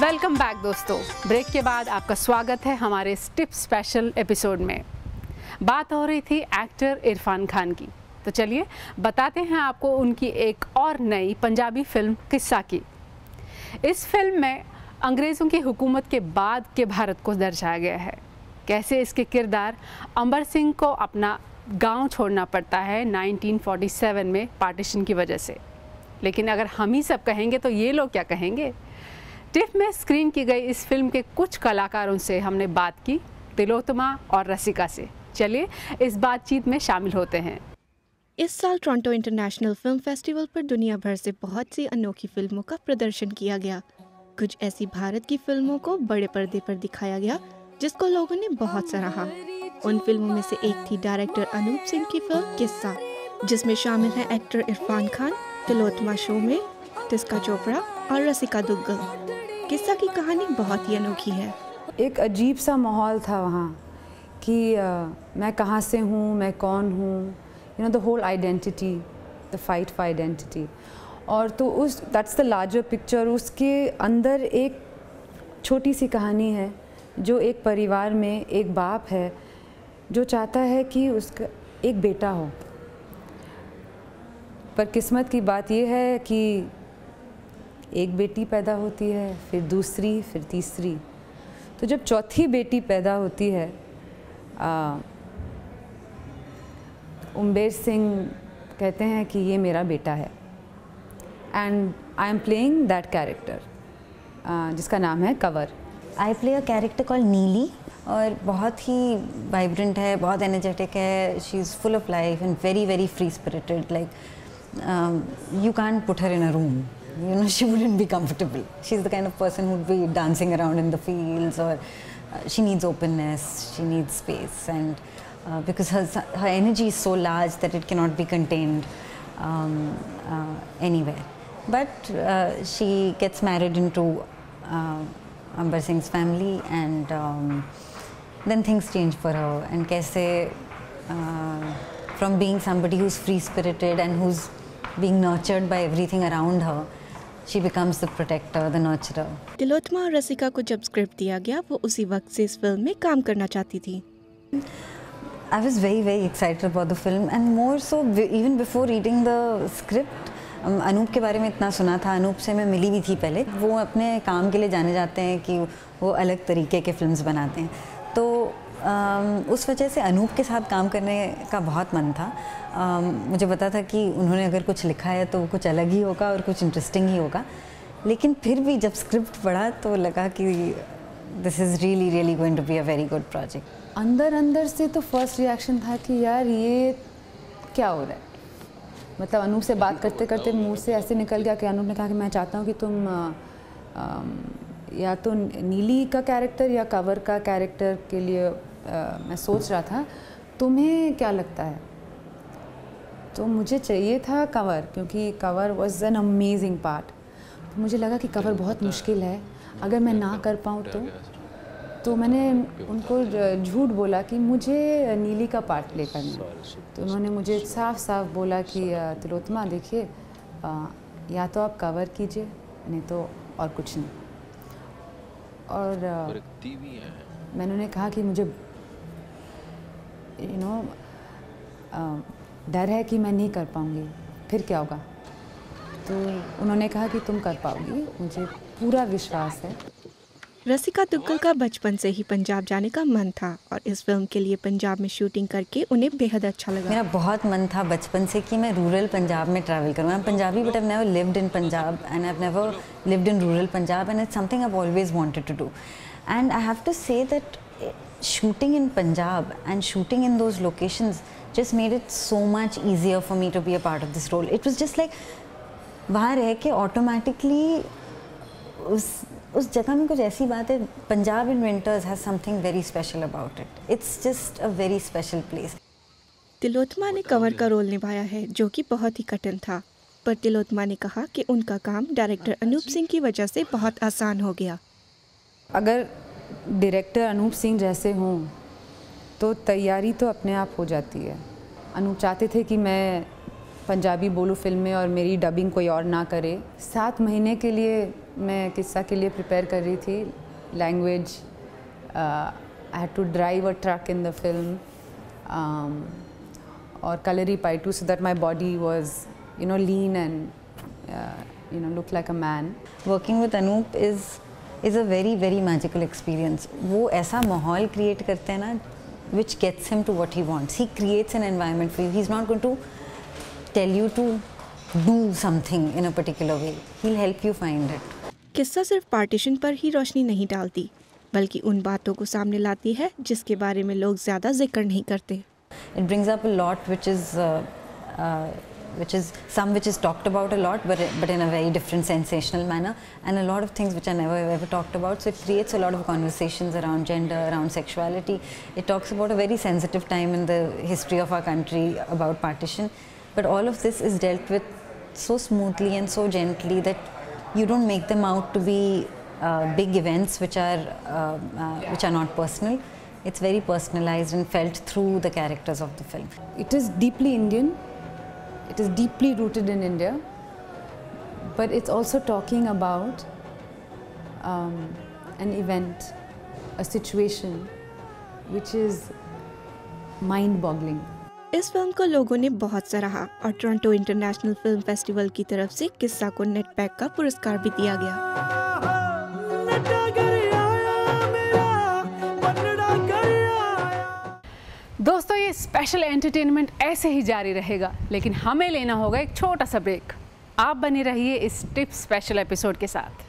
Welcome back दोस्तों। Break के बाद आपका स्वागत है हमारे टिप स्पेशल एपिसोड में। बात हो रही थी एक्टर इरफान खान की, तो चलिए बताते हैं आपको उनकी एक और नई पंजाबी फिल्म किस्सा की। इस फिल्म में अंग्रेज़ों की हुकूमत के बाद के भारत को दर्शाया गया है। कैसे इसके किरदार अंबर सिंह को अपना गांव छोड़ना पड़ता है 1947 में पार्टीशन की वजह से। लेकिन अगर हम ही सब कहेंगे तो ये लोग क्या कहेंगे। टिफ में स्क्रीन की गई इस फिल्म के कुछ कलाकारों से हमने बात की, तिलोत्तमा और रसिका से। चलिए इस बातचीत में शामिल होते हैं। इस साल टोरंटो इंटरनेशनल फिल्म फेस्टिवल पर दुनिया भर से बहुत सी अनोखी फिल्मों का प्रदर्शन किया गया। कुछ ऐसी भारत की फिल्मों को बड़े पर्दे पर दिखाया गया जिसको लोगों ने बहुत सराहा। उन फिल्मों में से एक थी डायरेक्टर अनूप सिंह की फिल्म किस्सा, जिसमें शामिल हैं एक्टर इरफान खान, तिलोत्तमा शोमे, टिस्का चोपड़ा और रसिका दुग्गल। किस्सा की कहानी बहुत ही अनोखी है। एक अजीब सा माहौल था वहाँ कि मैं कहाँ से हूँ, मैं कौन हूँ, the whole identity, the fight for identity. और तो उस दैट्स द लार्जर पिक्चर। उसके अंदर एक छोटी सी कहानी है जो एक परिवार में एक बाप है जो चाहता है कि उसका एक बेटा हो, पर किस्मत की बात यह है कि एक बेटी पैदा होती है, फिर दूसरी, फिर तीसरी। तो जब चौथी बेटी पैदा होती है, अंबर सिंह कहते हैं कि ये मेरा बेटा है। And I am playing that character जिसका नाम है Kanwar. I play a character called नीली और बहुत ही वाइब्रेंट है, बहुत एनर्जेटिक है। She is full of life and very very free spirited. Like you can't put her in a room, she wouldn't be comfortable. She's the kind of person who would be dancing around in the fields, or she needs openness, she needs space, and because her energy is so large that it cannot be contained anywhere. But she gets married into Amber Singh's family, and then things change for her. And kaise from being somebody who's free spirited and who's being nurtured by everything around her, she becomes the protector, the nurturer. Tilottama और रसिका को जब script दिया गया, वो उसी वक्त से इस फिल्म में काम करना चाहती थी। I was very very excited about the film, and more so even before reading the script. Anoop के बारे में इतना सुना था, अनूप से मैं मिली भी थी पहले। वो अपने काम के लिए जाने जाते हैं कि वो अलग तरीके के फिल्म्स बनाते हैं, तो उस वजह से अनूप के साथ काम करने का बहुत मन था। मुझे पता था कि उन्होंने अगर कुछ लिखा है तो कुछ अलग ही होगा और कुछ इंटरेस्टिंग ही होगा। लेकिन फिर भी जब स्क्रिप्ट पढ़ा तो लगा कि this is really really going to be a very good project. अंदर से तो फर्स्ट रिएक्शन था कि यार ये क्या हो रहा है। मतलब अनूप से बात करते करते मुंह से ऐसे निकल गया कि अनूप ने कहा कि मैं चाहता हूँ कि तुम या तो नीली का कैरेक्टर या कंवर का कैरेक्टर के लिए मैं सोच रहा था, तुम्हें क्या लगता है। तो मुझे चाहिए था कंवर, क्योंकि Kanwar was an amazing part. तो मुझे लगा कि कंवर बहुत मुश्किल है, अगर मैं ना कर पाऊँ तो मैंने उनको झूठ बोला कि मुझे नीली का पार्ट प्ले करना है। तो उन्होंने मुझे साफ साफ बोला कि तिलोत्तमा देखिए, या तो आप कंवर कीजिए, नहीं तो और कुछ नहीं। और मैंने उन्हें कहा कि मुझे डर है कि मैं नहीं कर पाऊँगी, फिर क्या होगा। तो उन्होंने कहा कि तुम कर पाओगी, मुझे पूरा विश्वास है। रसिका दुग्गल का बचपन से ही पंजाब जाने का मन था और इस फिल्म के लिए पंजाब में शूटिंग करके उन्हें बेहद अच्छा लगा। मेरा बहुत मन था बचपन से कि मैं रूरल पंजाब में ट्रैवल करूँ। I am Punjabi but I have never lived in Punjab and I have never lived in rural Punjab, and it's something I have always wanted to do. And I have to say that shooting in Punjab and shooting in those locations just made it so much easier for me to be a part of this role. It was just like वहाँ रह के automatically उस जगह में कुछ ऐसी बात है। Punjab in winters has something very special about it. It's just a very special place. Tilottama ने कंवर का रोल निभाया है जो कि बहुत ही कठिन था, पर तिलोत्तमा ने कहा कि उनका काम डायरेक्टर अनूप सिंह की वजह से बहुत आसान हो गया। अगर डायरेक्टर अनूप सिंह जैसे हों तो तैयारी तो अपने आप हो जाती है। अनूप चाहते थे कि मैं पंजाबी बोलूँ फिल्म में और मेरी डबिंग कोई और ना करे। 7 महीने के लिए मैं किस्सा के लिए प्रिपेयर कर रही थी। Language, I had to drive a truck in the film और Kalaripayattu so that my body was lean and look like a man. Working with Anoop is a very magical experience. वो ऐसा माहौल क्रिएट करते हैं ना which gets him to what he wants. He creates an environment for you. He's not going to tell you to do something in a particular way. He'll help you find it. किस्सा सिर्फ partition पर ही रोशनी नहीं डालती, बल्कि उन बातों को सामने लाती है जिसके बारे में लोग ज़्यादा जिक्र नहीं करते। It brings up a lot which is talked about a lot, but in a very different sensational manner, and a lot of things which are never ever talked about. So it creates a lot of conversations around gender, around sexuality. It talks about a very sensitive time in the history of our country about partition, but all of this is dealt with so smoothly and so gently that you don't make them out to be big events which are not personal. It's very personalized and felt through the characters of the film. It is deeply Indian. It is deeply rooted in India, but it's also talking about an event, a situation which is mind-boggling. इस film को लोगों ने बहुत सराहा और Toronto international film festival की तरफ से किस्सा को नेटपैक का पुरस्कार भी दिया गया। दोस्तों, ये स्पेशल एंटरटेनमेंट ऐसे ही जारी रहेगा, लेकिन हमें लेना होगा एक छोटा सा ब्रेक। आप बने रहिए इस टिप्स स्पेशल एपिसोड के साथ।